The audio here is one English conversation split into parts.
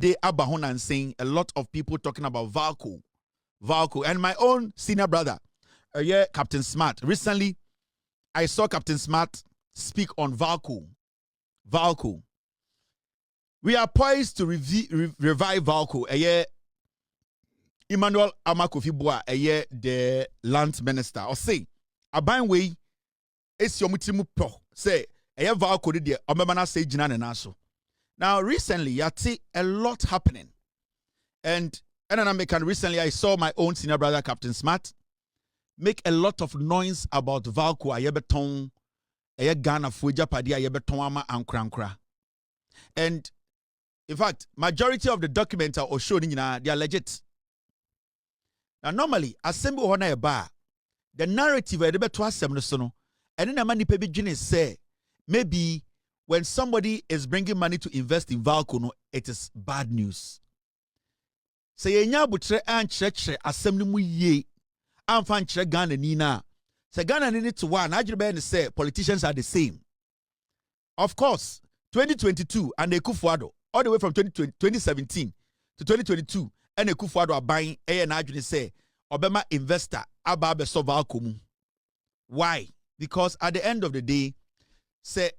they abahon and saying a lot of people talking about VALCO, and my own senior brother, Captain Smart. Recently, I saw Captain Smart speak on VALCO. We are poised to revive VALCO. Emmanuel Amakofi-Boa, the land minister, or say, aban way is your mutimu po say VALCO de omemana say jina naso. Now recently, you see a lot happening, and recently I saw my own senior brother Captain Smart make a lot of noise about VALCO ayebeton Ghana fuja padi ayebeton ama ankrankra. And in fact, majority of the documents are shown they are legit. Now normally, assembly hona eba, the narrative I to assembly sono, and then a mani pebi say maybe when somebody is bringing money to invest in VALCO, no, it is bad news. Say nya butre an church assembly mu ye an fan chere Ghana ni na. Say Ghana ni to one, I say politicians are the same. Of course, 2022 and Ekufuado, all the way from 2017 to 2022, and Ekufuado are buying and I say Obama investor ababe so VALCO mu. Why? Because at the end of the day, say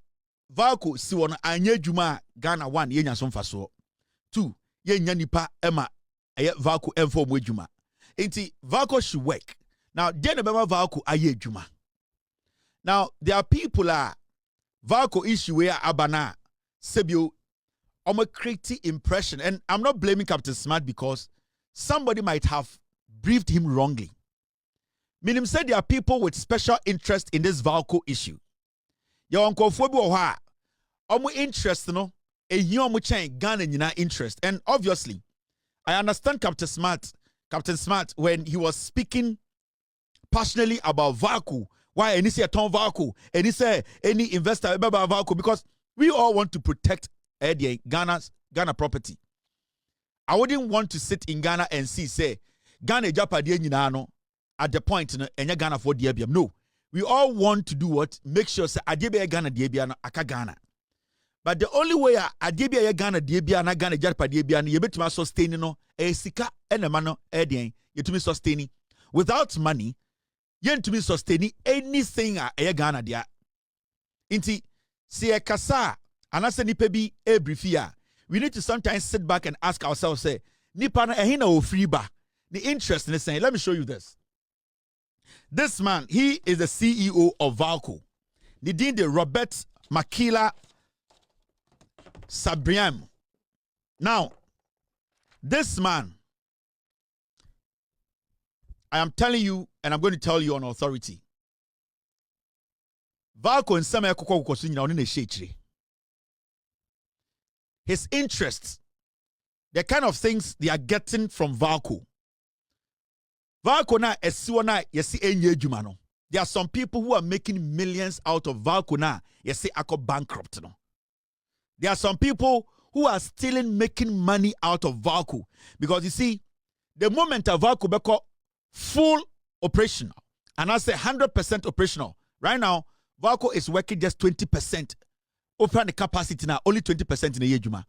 VALCO si won anye juma Ghana 1 yenya so mfaso. 2 yenya nipa ema VALCO enfo mu juma. Enti VALCO should work. Now then Obama VALCO aye juma. Now there are people VALCO issue where abana sebio omo create impression, and I'm not blaming Captain Smart because somebody might have briefed him wrongly. Minim said there are people with special interest in this VALCO issue. Your uncle Fobi or omo interest no omo chain Ghana nyina interest. And obviously, I understand Captain Smart when he was speaking passionately about VALCO. Why any say a ton VALCO, any say any investor about VALCO, because we all want to protect Ghana property. I wouldn't want to sit in Ghana and see say Ghana Japadi nyina at the point enya Ghana for diabiam. No, we all want to do what? Make sure say adiebe Ghana diabiano aka Ghana. But the only way adiebe Ghana diabiana Ghana Japadi diabiano yebetuma sustain no sika enema no edien yetumi sustain. Without money, yentumi sustain anything Ghana dia. Inti si kasa anase nipa bi ebrifia. We need to sometimes sit back and ask ourselves, say, nipa na ehina o free ba. The interest in this saying, let me show you this. This man, he is the CEO of VALCO. The Robert Makila Sabriam. Now, this man, I am telling you, and I'm going to tell you on authority. VALCO in some his interests, the kind of things they are getting from VALCO. VALCO na esiwana yesi enye juma no. There are some people who are making millions out of VALCO na yesi ako bankrupt no. There are some people who are still making money out of VALCO because you see, the moment a VALCO beko full operational, and I say 100% operational. Right now, VALCO is working just 20%. Open the capacity now, only 20% in a year, Juma.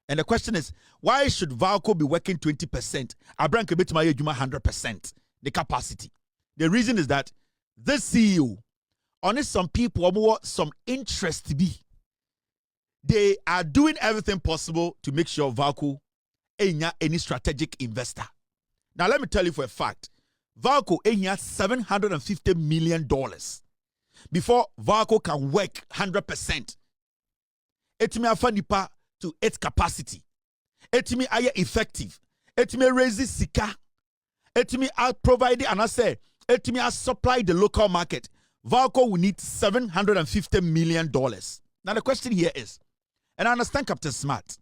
And the question is, why should VALCO be working 20%? Abran Kebetuma year Juma 100%, the capacity. The reason is that this CEO, honest some people want some interest to be. They are doing everything possible to make sure VALCO ain't any strategic investor. Now let me tell you for a fact, VALCO ain't $750 million before VALCO can work 100%. Etimi afanipa to its capacity. Etimi aye effective. Etimi raise sika. Etimi provide and I say etimi supply the local market. VALCO will need $750 million. Now the question here is, and I understand Captain Smart,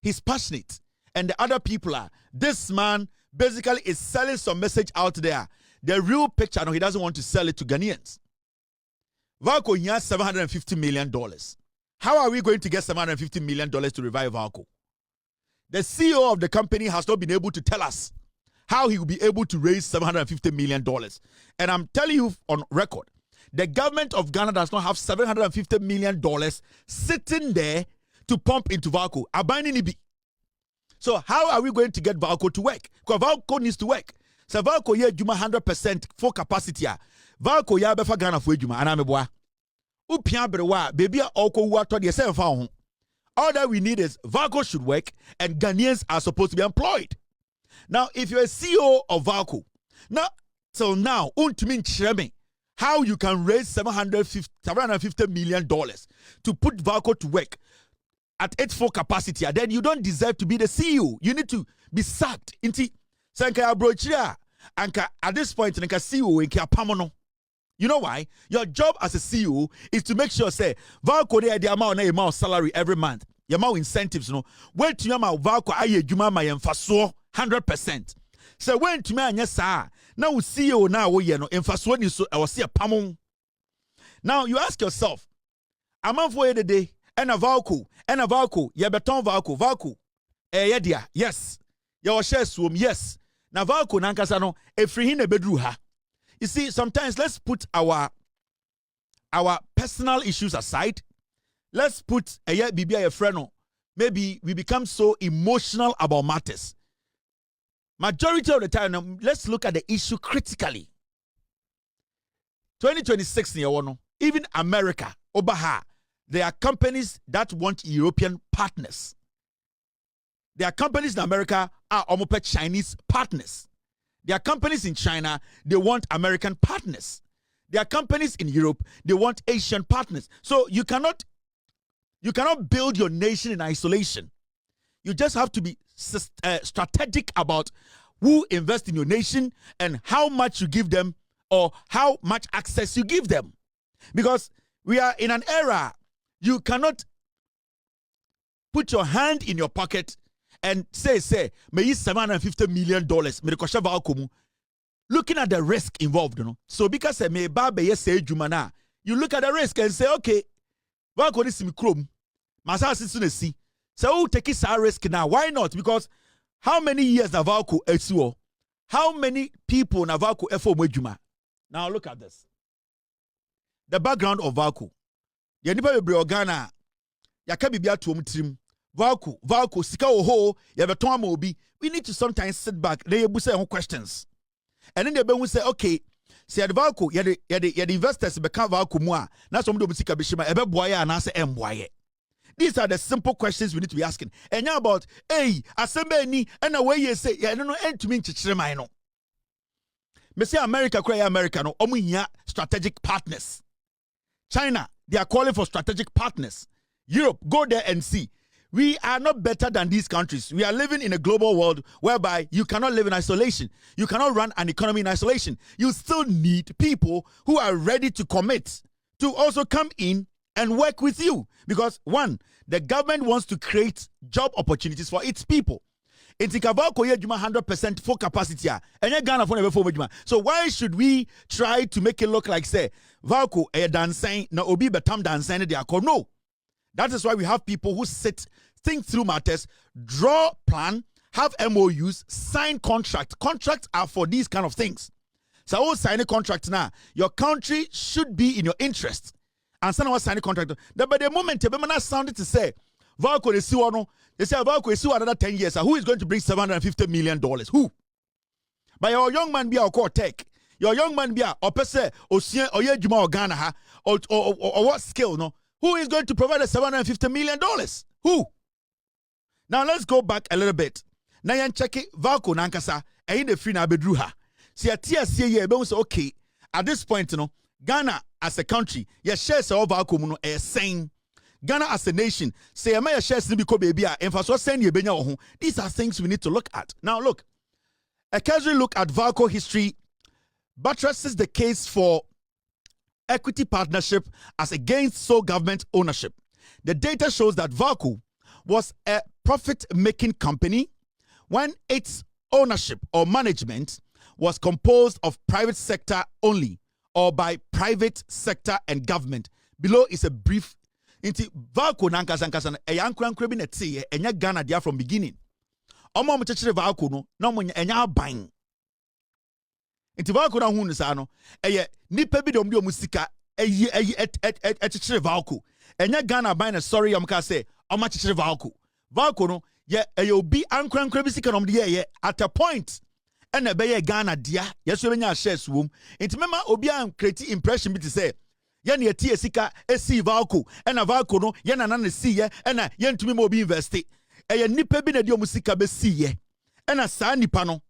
he's passionate, and the other people are. This man basically is selling some message out there. The real picture, no, he doesn't want to sell it to Ghanaians. VALCO has $750 million. How are we going to get $750 million to revive VALCO? The CEO of the company has not been able to tell us how he will be able to raise $750 million. And I'm telling you on record, the government of Ghana does not have $750 million sitting there to pump into VALCO. Abani nibi. So how are we going to get VALCO to work? Because VALCO needs to work. So VALCO ye juma 100% full capacity. VALCO ya befa Ghana for juma anameboa. Upia brewa baby oko wato de se fa ho. All that we need is VALCO should work and Ghanaians are supposed to be employed. Now, if you're a CEO of VALCO, now till now, untumi nchireme how you can raise $750 million to put VALCO to work at its full capacity, then you don't deserve to be the CEO. You need to be sacked. Inti sanka abrochia anka at this point nka CEO nka pamono. You know why? Your job as a CEO is to make sure say VALCO the amount salary every month. Your amount incentives no. When to your VALCO aye juma ma yemfaso 100%. So when to me anya sa now CEO now we no emfaso ni so I was see a pamon. Now you ask yourself, amount for the day and a VALCO, ye beton VALCO, dia, yes. Your share swim, yes. Na VALCO nankasa no, e free hin e bedru ha. You see, sometimes let's put our personal issues aside. Let's put a bibia a friend. Maybe we become so emotional about matters. Majority of the time, let's look at the issue critically. 2026 even America, Obaha. There are companies that want European partners. There are companies in America are almost Chinese partners. There are companies in China, they want American partners. There are companies in Europe, they want Asian partners. So you cannot build your nation in isolation. You just have to be strategic about who invests in your nation and how much you give them or how much access you give them. Because we are in an era. You cannot put your hand in your pocket and say, may $750 million. Looking at the risk involved, you know. So because me babe say jumana, you look at the risk and say, okay, VALCO this chrome, masa si. So take this risk now. Why not? Because how many years na VALCO esuo? How many people na VALCO efo juma? Now look at this. The background of VALCO. Yanipa bebre Ghana yaka bibia to trim VALCO sika oho ya beton ama obi. We need to sometimes sit back na yebu say questions. And then they be say okay, say the VALCO ya the investors become VALCO mu a na so mdo sika bishima ebe boye anase emboye. These are the simple questions we need to be asking. And now about hey asembe ni and away you say ya no end to me chichire man no. Me say America cry America no omu hia strategic partners. China, they are calling for strategic partners. Europe, go there and see. We are not better than these countries. We are living in a global world whereby you cannot live in isolation. You cannot run an economy in isolation. You still need people who are ready to commit to also come in and work with you. Because one, the government wants to create job opportunities for its people. It's VALCO 100% full capacity. So why should we try to make it look like say VALCO dancing na obi betam dancing they are called? No. That is why we have people who think through matters, draw plan, have MOUs, sign contracts. Contracts are for these kind of things. So I will sign a contract now. Your country should be in your interest. And someone sign a contract. But the moment you sounded to say VALCO is no. They say VALCO is another 10 years. Who is going to bring $750 million? Who? But your young man be a core tech. Your young man be a opese osien oye juma or Ghana ha or what skill no? Who is going to provide the $750 million? Who? Now let's go back a little bit. Now you check it VALCO nankasa e the free na bedru ha. See a TSC ye be say okay at this point you know Ghana as a country your shares of VALCO mu no e saying Ghana as a nation, say, "Am I shares to be baby?" These are things we need to look at. Now, look, a casual look at VALCO history buttresses the case for equity partnership as against sole government ownership. The data shows that VALCO was a profit-making company when its ownership or management was composed of private sector only or by private sector and government. Below is a brief Inti VALCO nankasa e yankran bi na tie enya Ghana dia from beginning. Omo mo chechire VALCO no na mo enya aban. Inti VALCO na hu nsa no eye nipa bi de omo sika chechire VALCO. Enya Ghana ban na sorry am ka say omo chechire VALCO. VALCO no yeah you'll be ankran sika nom de yeah at a point and a be Ghana dia yes we nya shares wom enti mema obi an create impression bi to say ye na tie sika esi VALCO and a VALCO no ye na na see ye and ye ntumi mo bi invest e ye nipa bi na de omu sika be see ye and a sa nipa no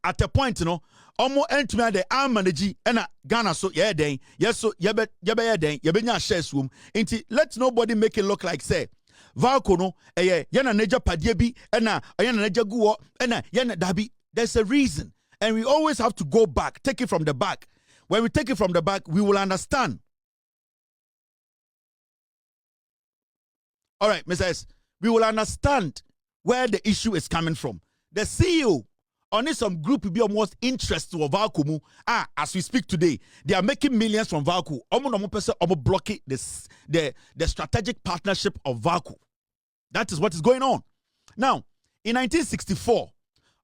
at a point no omo entumi de manage and Ghana so ye den yes so ye be ye den ye be nya shares wom enti let nobody make it look like say VALCO no ye na neja padie bi na ye na neja guo na ye na dabi. There's a reason, and we always have to go back, take it from the back. When we take it from the back, we will understand. All right, Mr. S, we will understand where the issue is coming from. The CEO on some group will be almost interested of VALCO. As we speak today, they are making millions from VALCO. Almost blocking the strategic partnership of VALCO. That is what is going on. Now, in 1964,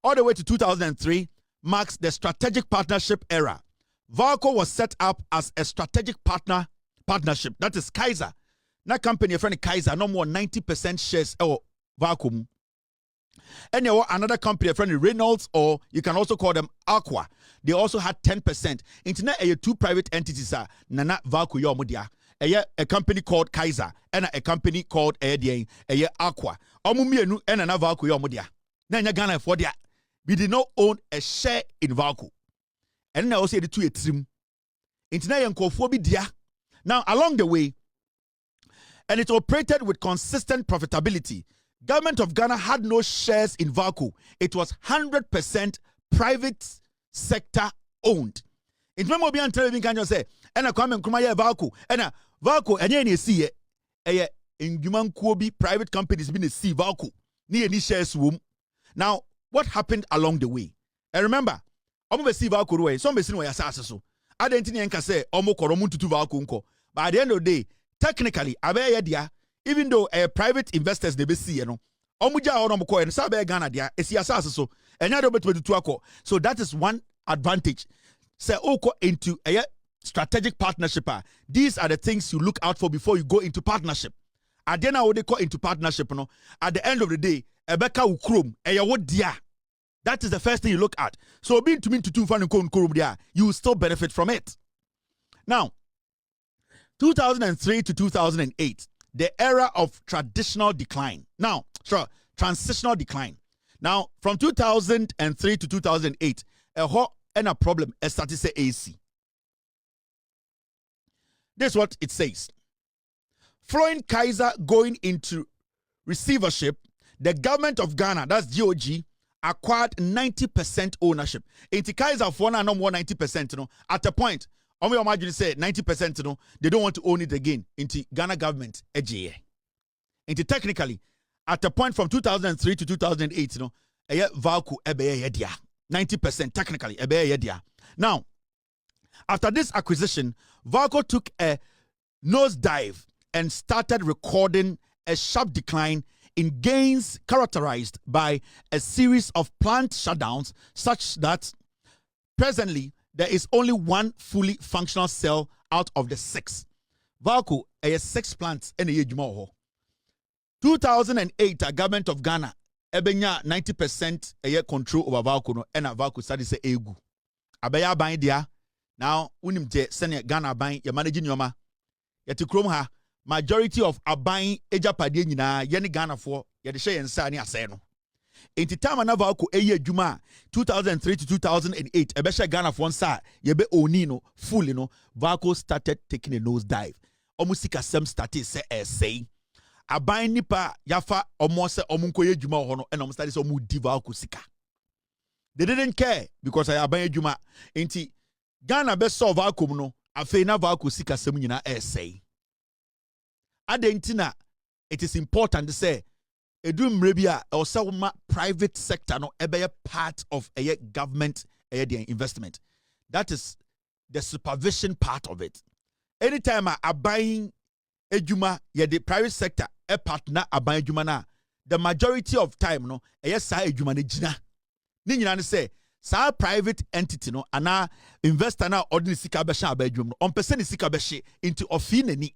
all the way to 2003 marks the strategic partnership era. VALCO was set up as a strategic partnership. That is Kaiser. That company, a friend Kaiser, no more 90% shares of VALCO. And there were another company, a friend Reynolds, or you can also call them Aqua. They also had 10%. Internet, two private entities are Nana VALCO Yomudia. A company called Kaiser and a company called Aqua. Omumienu and another VALCO Yomudia. Nanya Ghana for that. We did not own a share in VALCO. And now say the two trim. Now, along the way, and it operated with consistent profitability. Government of Ghana had no shares in VALCO. It was 100% private sector owned. In Memo Bian Television can you say, and a comment Kumaya VALCO, and a VALCO, and any see a in human Kobe private companies been a see VALCO. Near any shares womb. Now, what happened along the way? And remember, I'm going to see VALCO way. Some person were so. I didn't think I say almost to VALCO. But at the end of the day, technically, even though private investors they be see, you know, and Ghana so and so that is one advantage. Say into a strategic partnership. These are the things you look out for before you go into partnership. At the end of the call into partnership, you know, at the end of the day, Ebeka ukrom dia. That is the first thing you look at. So being to mean to two fan and you will still benefit from it. Now, 2003 to 2008, the era of traditional decline. Now, transitional decline. Now, from 2003 to 2008, a hot and a problem started to say AC. This is what it says. Following Kaiser going into receivership, the government of Ghana, that's GOG, acquired 90% ownership. Into Kaiser for no more 90%, you know, at a point, Omo imagine say 90%, you know, they don't want to own it again. Into Ghana government, AGA. Into technically, at a point from 2003 to 2008, you know, VALCO ebe dia. 90% technically ebe dia. Now, after this acquisition, VALCO took a nosedive and started recording a sharp decline in gains characterized by a series of plant shutdowns, such that presently there is only one fully functional cell out of the 6. VALCO has 6 plants in the Ejimo. 2008, the government of Ghana ebenya 90% control over VALCO and VALCO started say egu. Abaya buying there. Now, unim je send Ghana buying your managing yoma. Yeti krom ha. Majority of abuying ejapade nyina yeni Ghana for yede share yensa ni ase no. Enti time na VALCO eye adwuma 2003 to 2008 ebesha Ghana for nsa yebe oni no fully no VALCO started taking a nose dive. Omusika sem started say aban nipa yafa omo se omunko ye adwuma ho no and omo started say omu di VALCO sika. They didn't care because I aban adwuma. Enti Ghana be solve VALCO no afei na VALCO sika sem nyina say. Adentina, it is important to say, edum rebia or some private sector no ebe part of a government investment. That is the supervision part of it. Anytime I buying ejuma, the private sector a partner a buying ejuma na, the majority of time no sa ejuma ne jina. Ni nyina say sa private entity no ana investor na ordinary sika be sha ba ejuma no on person sika be she into ofine ni.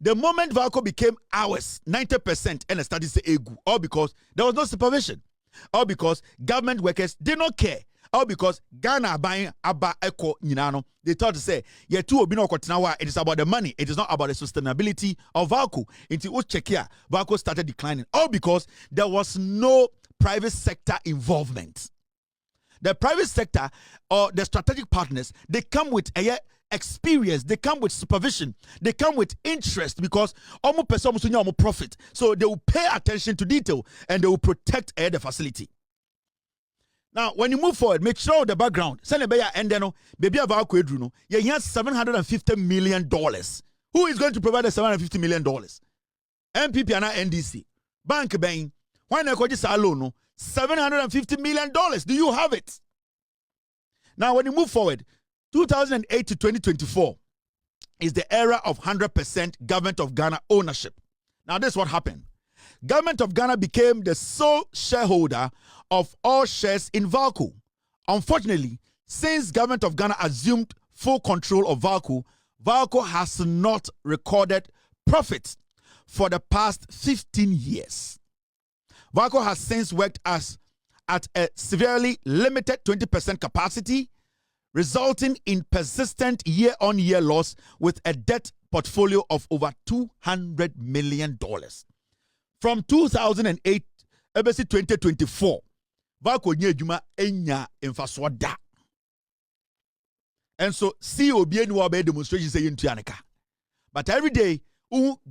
The moment VALCO became ours, 90% and started to say egu, all because there was no supervision, all because government workers did not care, all because Ghana buying Abba Echo Ninano, they thought to say, yeah, two obino kotinawa, it is about the money, it is not about the sustainability of VALCO. Until Uchekia, VALCO started declining, all because there was no private sector involvement. The private sector or the strategic partners, they come with a experience, they come with supervision, they come with interest because almost person almost profit. So they will pay attention to detail and they will protect the facility. Now, when you move forward, make sure the background. Send a baby and then baby of our quadruno. You have $750 million. Who is going to provide the $750 million? MPP and NDC. Bank Bank. Why not just alone? $750 million. Do you have it? Now, when you move forward, 2008 to 2024 is the era of 100% Government of Ghana ownership. Now, this is what happened. Government of Ghana became the sole shareholder of all shares in VALCO. Unfortunately, since Government of Ghana assumed full control of VALCO, VALCO has not recorded profits for the past 15 years. VALCO has since worked at a severely limited 20% capacity, resulting in persistent year-on-year loss with a debt portfolio of over $200 million. From 2008 to 2024, VALCO nyejuma enya infaswada. And so CEO BNW demonstrations say yintuaneka. But every day,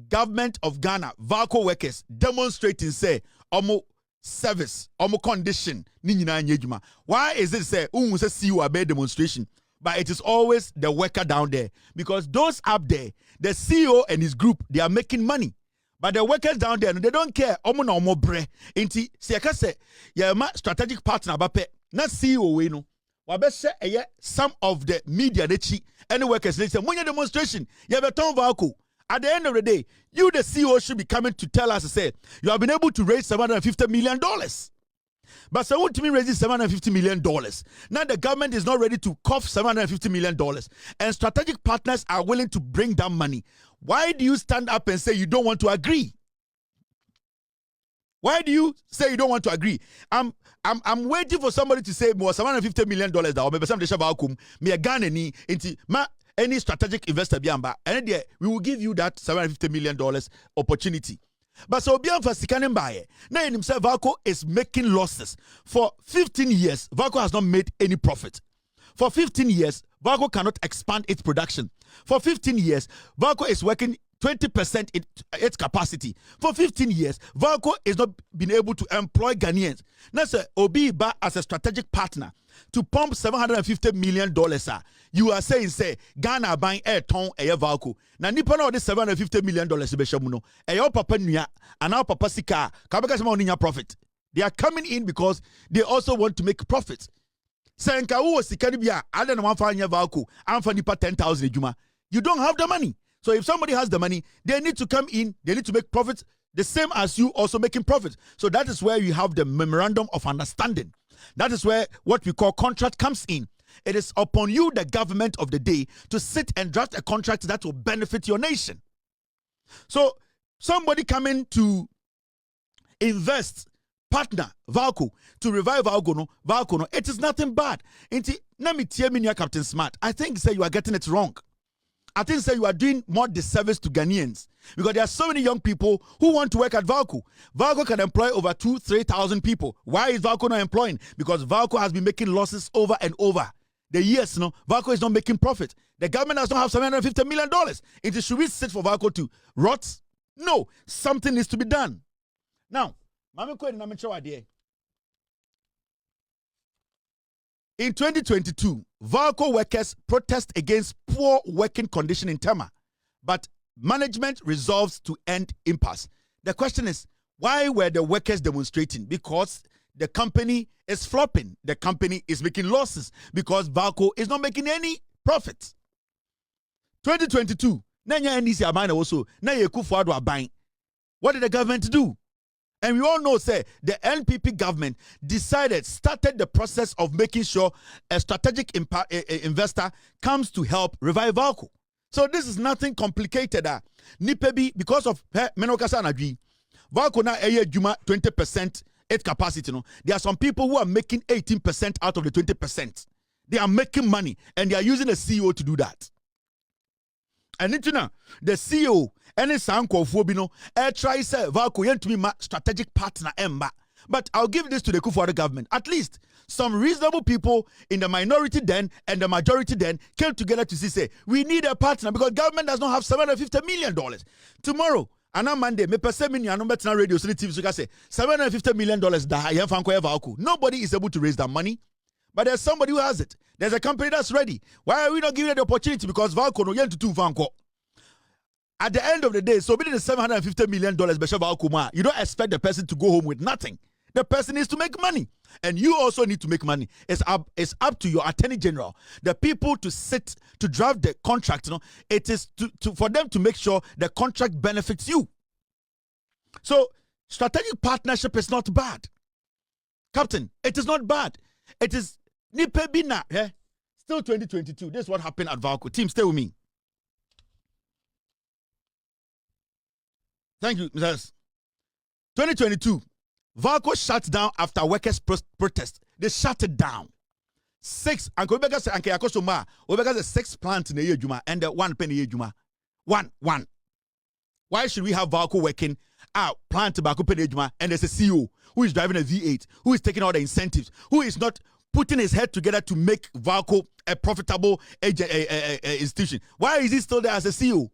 government of Ghana, VALCO workers demonstrating say omo service, omo condition, ni nyina nyejuma. Why is it say say CEO abe demonstration? But it is always the worker down there. Because those up there, the CEO and his group, they are making money. But the workers down there, they don't care. Omo na omo bre. Inti, siyaka se, ya ma strategic partner bape, na CEO we no. Wabese some of the media they chi, any workers they say, when demonstration, you have a ton VALCO. At the end of the day, you the CEO should be coming to tell us to say, you have been able to raise $750 million. But someone to me raises $750 million. Now the government is not ready to cough $750 million. And strategic partners are willing to bring down money. Why do you stand up and say you don't want to agree? Why do you say you don't want to agree? I'm waiting for somebody to say more $750 million or maybe some vacuum me a Ghana ni into any strategic investor biamba and there we will give you that $750 million opportunity. But so beyond for scanning buyer, now in himself VALCO is making losses. For 15 years, VALCO has not made any profit. For 15 years, VALCO cannot expand its production. For 15 years, VALCO is working 20% in its capacity. For 15 years, VALCO is not been able to employ Ghanaians. Now, sir, Obi Ba as a strategic partner to pump $750 million. You are saying, say, Ghana buying air ton a VALCO. Now, nipa na this $750 million beshamuno. Ayo papa nuya, and our papa sika, kabaka sama oninya profit. They are coming in because they also want to make profits. Senka uwo sikanibia, ada na wafanya VALCO, amfa nipa 10,000 ejuma. You don't have the money. So if somebody has the money, they need to come in, they need to make profits the same as you also making profits. So that is where you have the memorandum of understanding. That is where what we call contract comes in. It is upon you, the government of the day, to sit and draft a contract that will benefit your nation. So somebody coming to invest, partner, VALCO, to revive VALCO, no, it is nothing bad. Captain Smart, I think say you are getting it wrong. I think say you are doing more disservice to Ghanaians because there are so many young people who want to work at VALCO. VALCO can employ over 2,000-3,000 people. Why is VALCO not employing? Because VALCO has been making losses over and over the years. No, VALCO is not making profit. The government does not have $750 million. It should we sit for VALCO to rot? No, something needs to be done. Now, in 2022, VALCO workers protest against poor working condition in Tema, but management resolves to end impasse. The question is, why were the workers demonstrating? Because the company is flopping. The company is making losses because VALCO is not making any profit. 2022, what did the government do? And we all know, say, the NPP government started the process of making sure a strategic investor comes to help revive VALCO. So this is nothing complicated. Nipebi, because of menokasa anadwi, VALCO na eye juma 20% its capacity. No, there are some people who are making 18% out of the 20%. They are making money and they are using a CEO to do that. And the CEO any sanko fobino try say VALCO yen to be my strategic partner emba. But I'll give this to the Kufuor government. At least some reasonable people in the minority then and the majority then came together to say we need a partner because government does not have $750 million. Tomorrow, and on Monday, me perceive me no better radio so TV so say $750 million VALCO. Nobody is able to raise that money. But there's somebody who has it. There's a company that's ready. Why are we not giving it the opportunity? Because VALCO no yen to do VALCO. At the end of the day, so be the $750 million VALCO, you don't expect the person to go home with nothing. The person needs to make money. And you also need to make money. It's up to your attorney general, the people to sit to draft the contract. You know, it is for them to make sure the contract benefits you. So strategic partnership is not bad. Captain, it is not bad. It is Nipebina. Still 2022. This is what happened at VALCO. Team, stay with me. Thank you, Mrs. 2022. VALCO shut down after workers' protest. They shut it down. 6. And Obeka say Anke Yakosoma. Obeka say 6 plants in the year Juma and 1 penny year Juma. One. Why should we have VALCO working out plant back penny Juma and there's a CEO who is driving a V8, who is taking all the incentives, who is not putting his head together to make VALCO a profitable institution? Why is he still there as a CEO?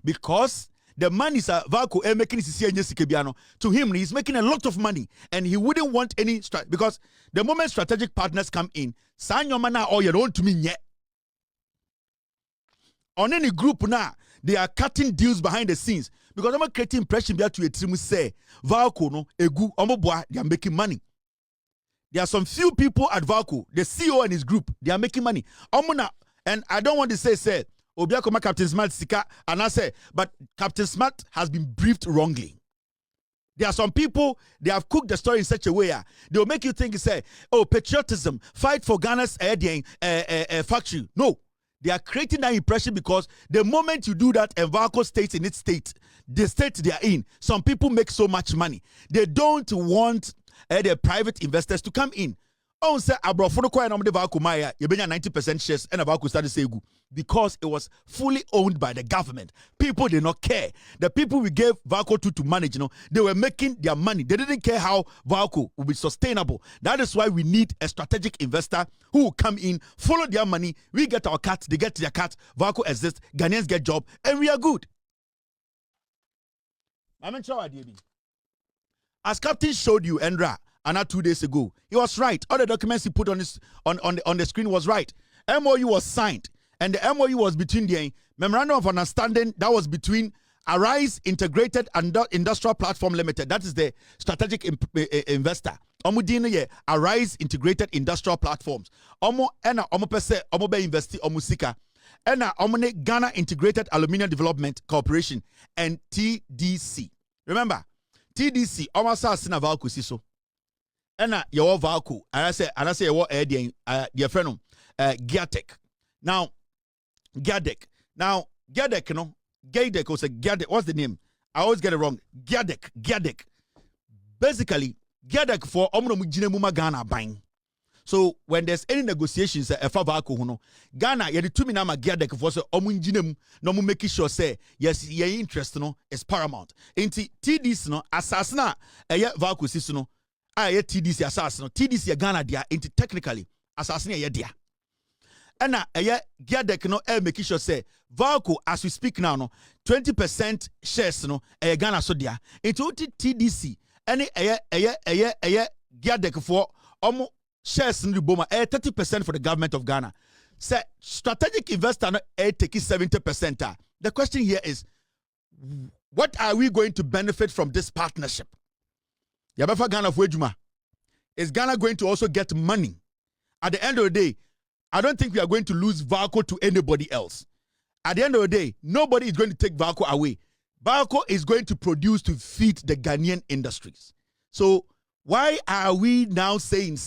Because the money is VALCO making to him, he's making a lot of money and he wouldn't want any because the moment strategic partners come in, Sanyomana or your own to me yet. On any group now, they are cutting deals behind the scenes because I'm creating impression to a team say VALCO no egu omoboa, they are making money. There are some few people at VALCO, the CEO and his group, they are making money. And I don't want to say Obiakoma Captain Smart Sika and I say, but Captain Smart has been briefed wrongly. There are some people, they have cooked the story in such a way, they'll make you think, say, oh, patriotism, fight for Ghana's factory. No, they are creating that impression because the moment you do that and VALCO stays in its state, the state they are in, some people make so much money. They don't want the private investors to come in. Oh, say Abrofono kwa na mde VALCO maya, you 90% shares and VALCO started say because it was fully owned by the government. People did not care. The people we gave VALCO to manage, they were making their money. They didn't care how VALCO would be sustainable. That is why we need a strategic investor who will come in, follow their money. We get our cut, they get their cut. VALCO exists, Ghanaians get job, and we are good. I'm sure as Captain showed you, Endra, and 2 days ago, he was right. All the documents he put on the screen was right. MOU was signed, and the MOU was between the Memorandum of Understanding that was between Arise Integrated Industrial Platform Limited. That is the strategic investor. Arise Integrated Industrial Platforms. Ghana Integrated Aluminium Development Corporation and TDC. Remember, TDC almost has seen a VALCO siso. Ena your VALCO, and I say your dear friend Giatec. Now Giadec. Now Giadec, Giadec was a Giadec. What's the name? I always get it wrong. Giadec. Basically, Giadec for Omno Ghana buying. So when there's any negotiations for VALCO, Ghana, you the nama Giadec for so omunjinem no mu make sure say yes, your interest is paramount. Inti TDC assassin VALCO siso TDC assassin TDC Ghana dia into technically assassin dia and Giadec make sure say VALCO as we speak now 20% shares Ghana so dia into TDC any Giadec for shares in the Boma 30% for the government of Ghana. Say strategic investor take 70%. The question here is, what are we going to benefit from this partnership? Yabafa Ghana for Ejuma. Is Ghana going to also get money? At the end of the day, I don't think we are going to lose VALCO to anybody else. At the end of the day, nobody is going to take VALCO away. VALCO is going to produce to feed the Ghanaian industries. So why are we now saying,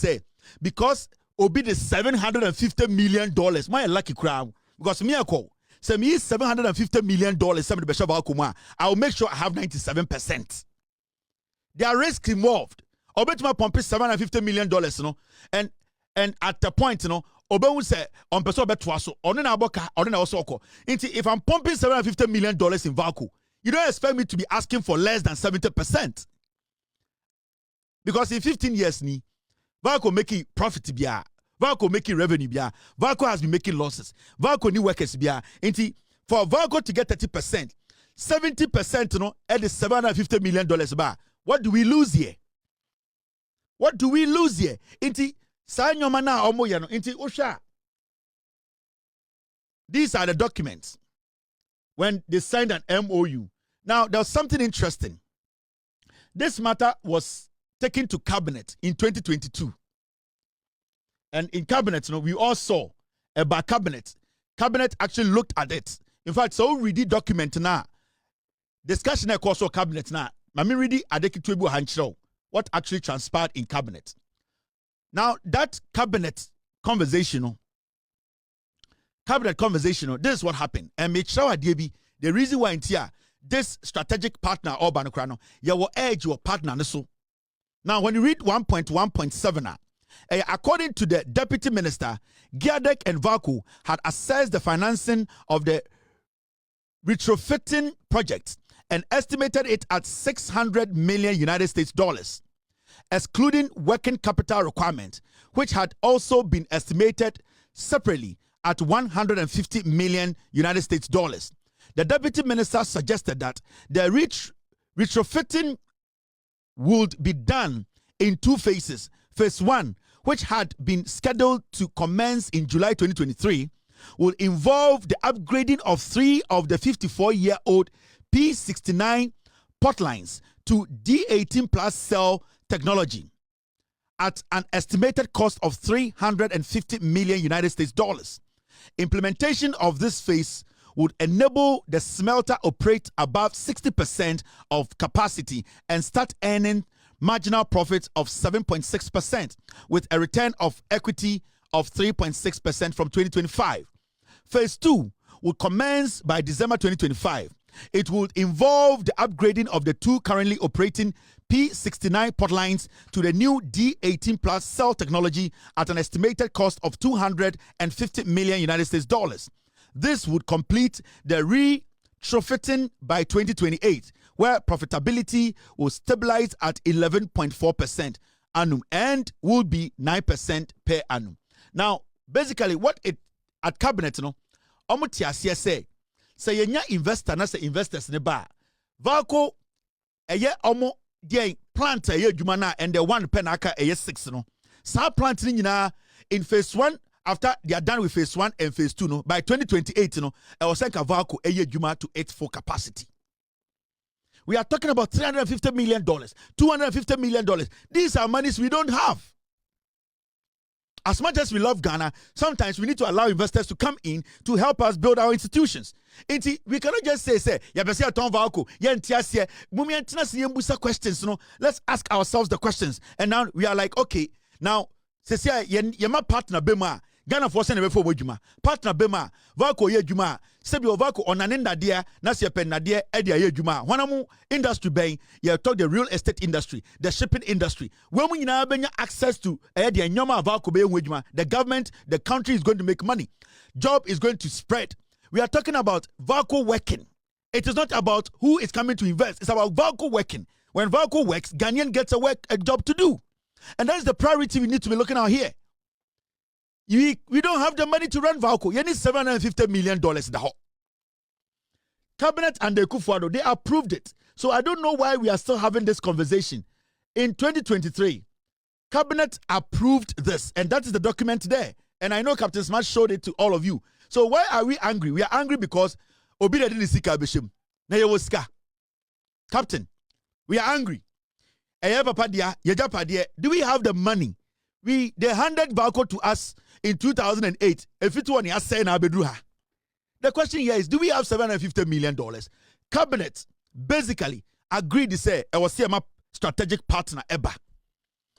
because Obi the $750 million, my lucky crown, because me I call Say me $750 million, somebody be VALCO, I will make sure I have 97%. There are risks involved. I'll bet my pump is $750 million, you know, and at the point, you know, Obe will say, on person bet twaso, on an aboka, on an osoko. If I'm pumping $750 million in VALCO, you don't expect me to be asking for less than 70%. Because in 15 years, VALCO making profit biya, VALCO making revenue biya, VALCO has been making losses, VALCO new workers biya. For VALCO to get 30%, 70%, you know, at the $750 million bar. What do we lose here? What do we lose here? These are the documents when they signed an MOU. Now, there was something interesting. This matter was taken to cabinet in 2022. And in cabinet, you know, we all saw about cabinet. Cabinet actually looked at it. In fact, so read the document now. Discussion across cabinet now. Mami read the what actually transpired in cabinet. Now, that cabinet conversation, this is what happened. And make sure the reason why in here, this strategic partner or Banokrano, you will edge your partner. Now, when you read 1.1.7, according to the deputy minister, Giadek and VALCO had assessed the financing of the retrofitting project and estimated it at 600 million United States dollars, excluding working capital requirement, which had also been estimated separately at 150 million United States dollars. The deputy minister suggested that the retrofitting would be done in two phases. Phase 1, which had been scheduled to commence in July 2023, will involve the upgrading of 3 of the 54-year-old P69 potlines to D18 plus cell technology at an estimated cost of 350 million United States dollars. Implementation of this phase would enable the smelter operate above 60% of capacity and start earning marginal profits of 7.6% with a return of equity of 3.6% from 2025. Phase 2 will commence by December 2025. It would involve the upgrading of the 2 currently operating P69 potlines to the new D18 plus cell technology at an estimated cost of 250 million United States dollars. This would complete the retrofitting by 2028, where profitability will stabilize at 11.4% annum and will be 9% per annum. Now, basically, what it at cabinet, you know, omotiasia say yenya investor na say investors ne ba VALCO eye omo dey plant eye adwuma na and the one pen aka eye 6 no. Sa plant ni nyina in phase 1. After they are done with phase 1 and phase 2, no, by 2028, I was saying VALCO to its full capacity. We are talking about $350 million, $250 million. These are monies we don't have. As much as we love Ghana, sometimes we need to allow investors to come in to help us build our institutions. We cannot just say, VALCO, questions. Let's ask ourselves the questions. And now we are like, okay, now, my partner Bema, Ghana for send before wejuma. Partner Bema, VALCO ye juma. Sebi VALCO onanenda dia, nasi pen nadia edia ye juma. Wanamu industry bay, you talk the real estate industry, the shipping industry. When we now have access to edia nyoma VALCO be wejuma, the government, the country is going to make money. Job is going to spread. We are talking about VALCO working. It is not about who is coming to invest. It's about VALCO working. When VALCO works, Ghanaian gets a job to do. And that is the priority we need to be looking at here. We don't have the money to run VALCO. You need $750 million in the whole. Cabinet and the Kufuado, they approved it. So I don't know why we are still having this conversation. In 2023, Cabinet approved this. And that is the document there. And I know Captain Smart showed it to all of you. So why are we angry? We are angry because Obida didn't see Kabishim. Captain, we are angry. Do we have the money? They handed VALCO to us in 2008. The question here is, do we have $750 million? Cabinet basically agreed to say I was a strategic partner.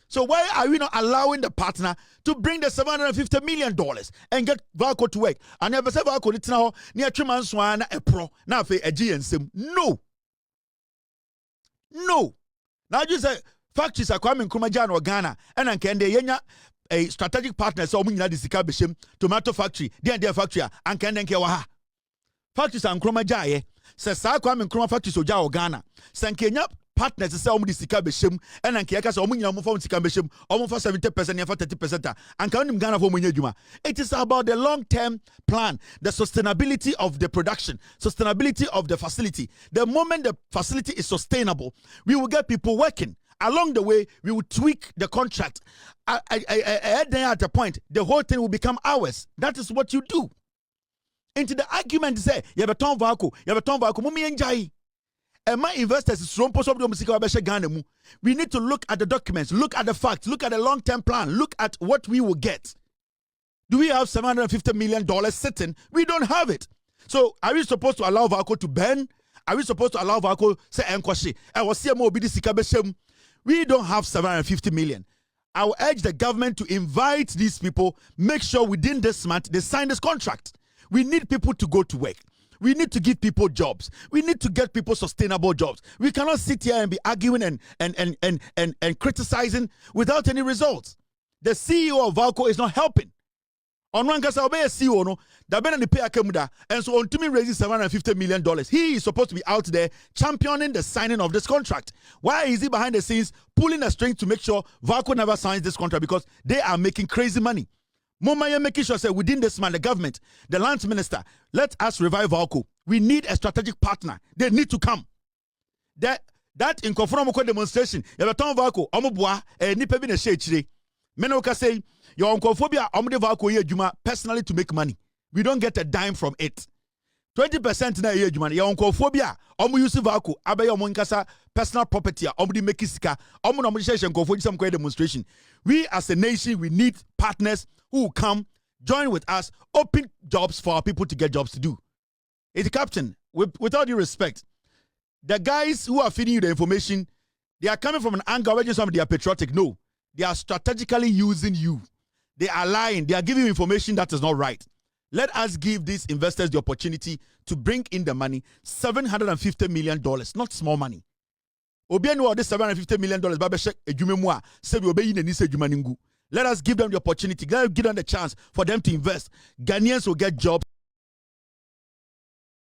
So why are we not allowing the partner to bring the $750 million and get VALCO to work? And never say VALCO it's now near 3 months one a pro now for a GNSM. No. Now you say factories are coming Kumajan or Ghana and can they yenya a strategic partner so we the sika beshim tomato factory their factory and can then kewa factories and Kumaja says sa kwame Nkrumah factories oja or Ghana san Kenya partners say omu di sika beshim and an keka so omu nyina omu sika beshim omu for 70% and for 30% and can him Ghana for munye juma. It is about the long-term plan, the sustainability of the production, sustainability of the facility. The moment the facility is sustainable, we will get people working. Along the way, we will tweak the contract. At the point, the whole thing will become ours. That is what you do. Into the argument say, you have a ton VALCO, mumi enjai. And my investors is we need to look at the documents, look at the facts, look at the long-term plan, look at what we will get. Do we have $750 million sitting? We don't have it. So are we supposed to allow VALCO to burn? Are we supposed to allow VALCO say enkwashi? We don't have $750 million. I will urge the government to invite these people, make sure within this month they sign this contract. We need people to go to work. We need to give people jobs. We need to get people sustainable jobs. We cannot sit here and be arguing and criticizing without any results. The CEO of VALCO is not helping. On one case, I'll be a CEO, no, the Ben and the pay Akemuda, and so on to me raising $750 million. He is supposed to be out there championing the signing of this contract. Why is he behind the scenes pulling a string to make sure VALCO never signs this contract? Because they are making crazy money. Mumaya making sure say within this man, the government, the lands minister, let us revive VALCO. We need a strategic partner. They need to come. That in conformity demonstration, you have a ton VALCO, omobwa, nipe bi na shechire. Menoka say your oncophobia omde VALCO ye juma personally to make money. We don't get a dime from it. 20% na ye juma. Your oncophobia omu use VALCO abe your monkasa personal property omde make sika omu no sheshe oncophobia some demonstration. We as a nation we need partners who will come, join with us, open jobs for our people to get jobs to do. It's Captain, with all due respect, the guys who are feeding you the information, they are coming from an angle where some they are patriotic. No, they are strategically using you. They are lying. They are giving you information that is not right. Let us give these investors the opportunity to bring in the money, $750 million, not small money. Obianu this $750 million, babeshek ejumemwa, said we obey in the Let us give them the opportunity, give them the chance for them to invest. Ghanaians will get jobs.